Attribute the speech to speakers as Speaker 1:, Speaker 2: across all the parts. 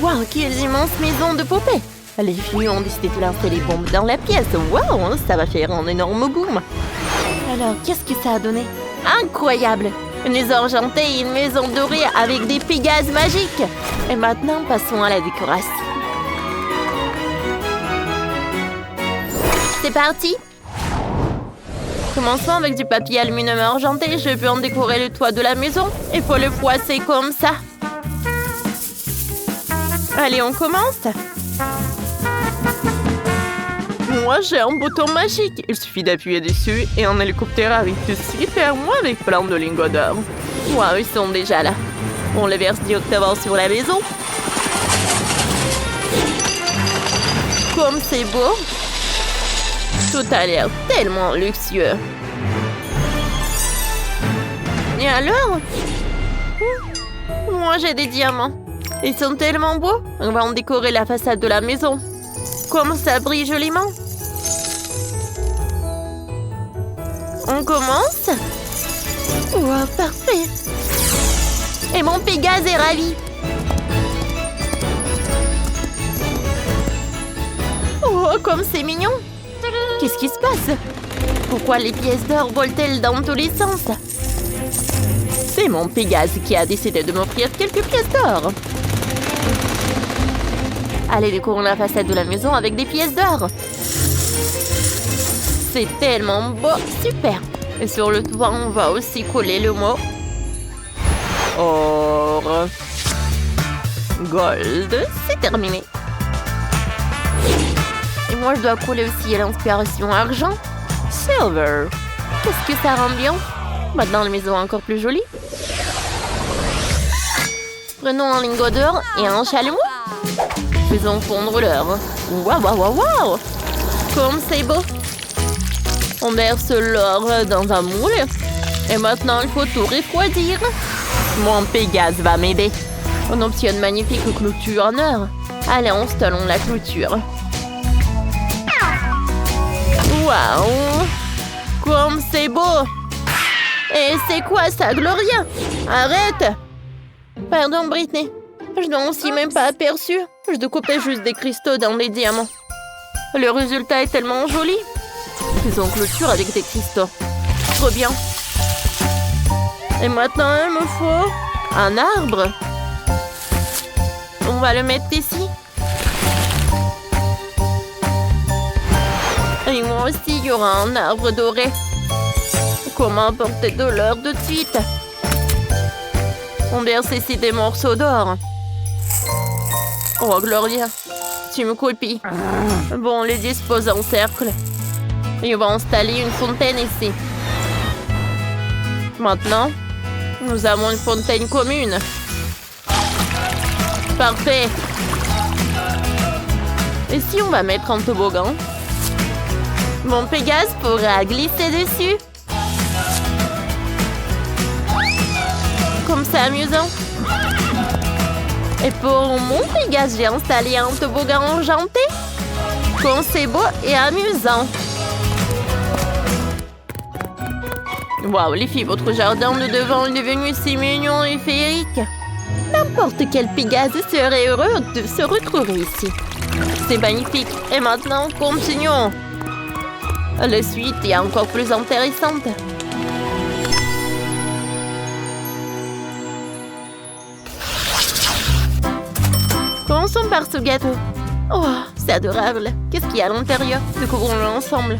Speaker 1: Wow, quelles immenses maisons de poupées! Les filles ont décidé de lancer les bombes dans la pièce. Wow, ça va faire un énorme boom. Alors, qu'est-ce que ça a donné? Incroyable! Une maison argentée et une maison dorée avec des Pégases magiques. Et maintenant, passons à la décoration. C'est parti! Commençons avec du papier aluminium argenté. Je peux en décorer le toit de la maison. Il faut le froisser comme ça. Allez, on commence. Moi, j'ai un bouton magique. Il suffit d'appuyer dessus et un hélicoptère arrive tout de suite vers moi avec plein de lingots d'or. Waouh, ils sont déjà là. On les verse directement sur la maison. Comme c'est beau. Tout a l'air tellement luxueux. Et alors? Moi, j'ai des diamants. Ils sont tellement beaux. On va en décorer la façade de la maison. Comme ça brille joliment. On commence? Wow, parfait. Et mon Pégase est ravi. Oh, comme c'est mignon. Qu'est-ce qui se passe? Pourquoi les pièces d'or volent-elles dans tous les sens? C'est mon Pégase qui a décidé de m'offrir quelques pièces d'or. Allez, décorons la façade de la maison avec des pièces d'or. C'est tellement beau, super. Et sur le toit, on va aussi coller le mot or. Gold, c'est terminé. Et moi, je dois coller aussi l'inspiration argent. Silver. Qu'est-ce que ça rend bien? Maintenant, la maison est encore plus jolie. Prenons un lingot d'or et un chalumeau. Faisons fondre l'or. Waouh, waouh, waouh, waouh! Comme c'est beau! On verse l'or dans un moule. Et maintenant, il faut tout refroidir. Mon Pégase va m'aider. On obtient une magnifique clôture en or. Allez, installons la clôture. Waouh! Comme c'est beau! Et c'est quoi ça, Gloria? Arrête! Pardon, Britney. Je n'en suis même pas aperçue. Je découpais juste des cristaux dans les diamants. Le résultat est tellement joli. Faisons clôture avec des cristaux. Trop bien. Et maintenant, il me faut un arbre. On va le mettre ici. Et moi aussi, il y aura un arbre doré. Comment apporter de l'or de suite? On verse ici des morceaux d'or. Oh, Gloria, tu me copies. Bon, on les dispose en cercle. Et on va installer une fontaine ici. Maintenant, nous avons une fontaine commune. Parfait. Et si on va mettre un toboggan? Mon Pégase pourra glisser dessus. Comme c'est amusant. Et pour mon Pégase, j'ai installé un toboggan argenté. Comme c'est beau et amusant. Waouh, les filles, votre jardin de devant est devenu si mignon et féerique. N'importe quel Pégase serait heureux de se retrouver ici. C'est magnifique. Et maintenant, continuons. La suite est encore plus intéressante. Commençons par ce gâteau. Oh, c'est adorable. Qu'est-ce qu'il y a à l'intérieur? Découvrons-le ensemble.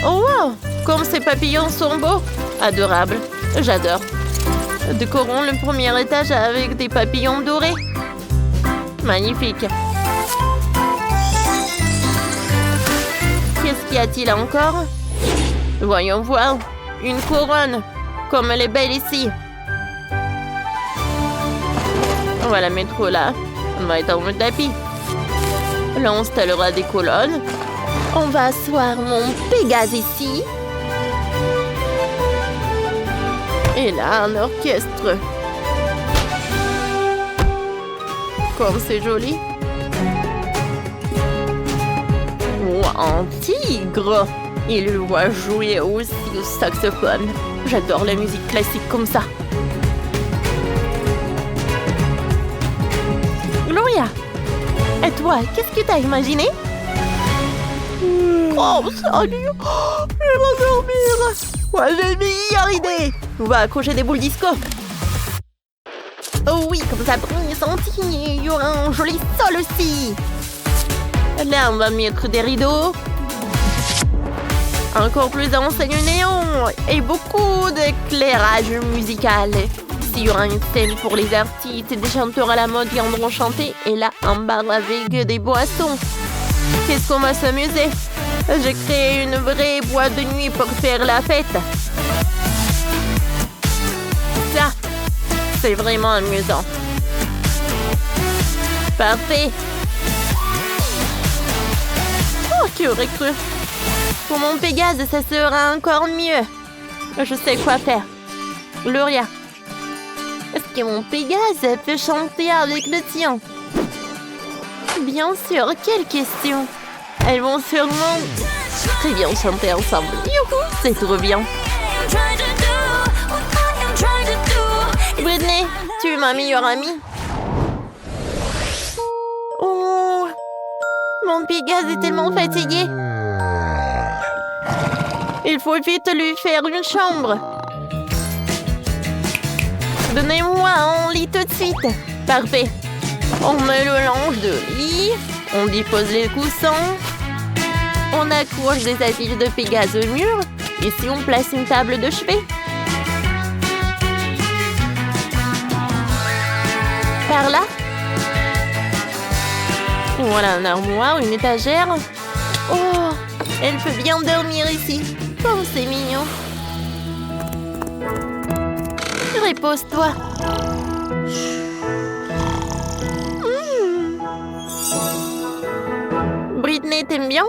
Speaker 1: Oh, wow! Comme ces papillons sont beaux. Adorable. J'adore. Décorons le premier étage avec des papillons dorés. Magnifique. Qu'est-ce qu'y a-t-il encore? Voyons voir. Une couronne. Comme elle est belle ici. On va la mettre là. On va étendre le tapis. Là, on installera des colonnes. On va asseoir mon Pégase ici. Et là, un orchestre. Comme c'est joli. Oh, un tigre. Il va jouer aussi au saxophone. J'adore la musique classique comme ça. toi, qu'est-ce que t'as imaginé? Oh, salut! Oh, je vais dormir! Ouais, j'ai une meilleure idée! On va accrocher des boules disco. Oh oui, comme ça brille les sentiers. Il y aura un joli sol aussi. Là, on va mettre des rideaux. Encore plus d'enseignes néon. Et beaucoup d'éclairage musical. S'il y aura une scène pour les artistes, des chanteurs à la mode viendront chanter. Et là, un bar avec des boissons. Qu'est-ce qu'on va s'amuser? J'ai créé une vraie boîte de nuit pour faire la fête. Ça, c'est vraiment amusant. Parfait. Oh, qui aurait cru? Pour mon Pégase, ça sera encore mieux. Je sais quoi faire. Gloria, est-ce que mon Pégase peut chanter avec le tien? Bien sûr, quelle question? Elles vont sûrement très bien chanter ensemble. Youhou, c'est trop bien. Britney, tu es ma meilleure amie. Oh, mon Pégase est tellement fatigué. Il faut vite lui faire une chambre. Donnez-moi un lit tout de suite. Parfait. On met le linge de lit. On dépose les coussins. On accroche des affiches de Pégase au mur. Ici, on place une table de chevet. Par là. Voilà un armoire, une étagère. Oh, elle peut bien dormir ici. Oh, c'est mignon. Repose-toi. Britney, t'aimes bien?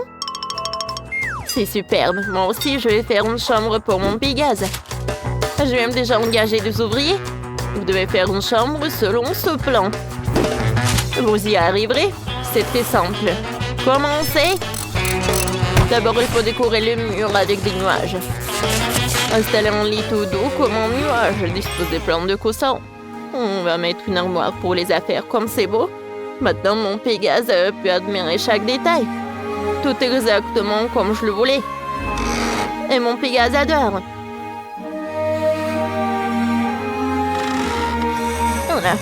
Speaker 1: C'est superbe. Moi aussi, je vais faire une chambre pour mon Pégase. J'ai même déjà engagé des ouvriers. Vous devez faire une chambre selon ce plan. Vous y arriverez. C'est très simple. Commencez. D'abord, il faut décorer le mur avec des nuages. Installer un lit tout doux comme un nuage. Disposer plein de coussins. On va mettre une armoire pour les affaires comme c'est beau. Maintenant, mon Pégase peut admirer chaque détail. Tout exactement comme je le voulais. Et mon Pégase adore. Voilà.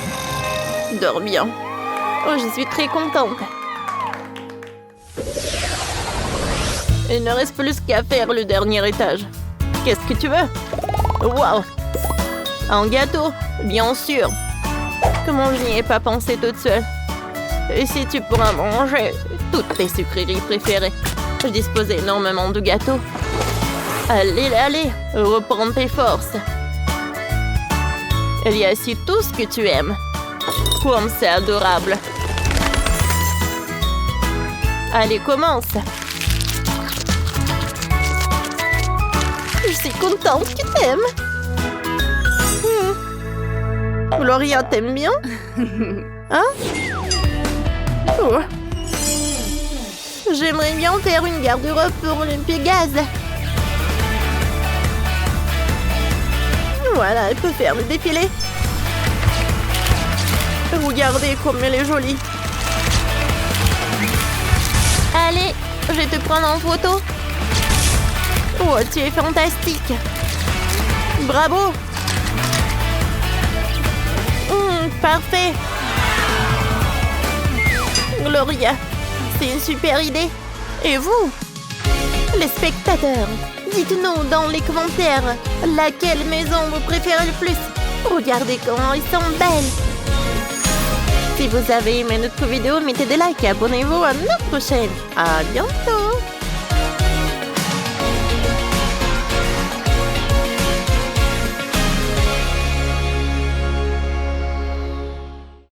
Speaker 1: Dors bien. Oh, je suis très contente. Il ne reste plus qu'à faire le dernier étage. Qu'est-ce que tu veux? Wow! Un gâteau, bien sûr. Comment je n'y ai pas pensé toute seule? Et si tu pourras manger toutes tes sucreries préférées. Je dispose énormément de gâteaux. Allez, allez, reprends tes forces. Il y a ici tout ce que tu aimes. Comme c'est adorable. Allez, commence. Je suis contente que t'aimes. Gloria, t'aimes bien? Hein? Oh. J'aimerais bien faire une garde-robe pour le Pégase. Voilà, elle peut faire le défilé. Regardez comme elle est jolie. Allez, je vais te prendre en photo. Oh, tu es fantastique. Bravo. Parfait. Gloria, c'est une super idée. Et vous, les spectateurs, dites-nous dans les commentaires laquelle maison vous préférez le plus. Regardez comment ils sont belles. Si vous avez aimé notre vidéo, mettez des likes et abonnez-vous à notre chaîne. À bientôt.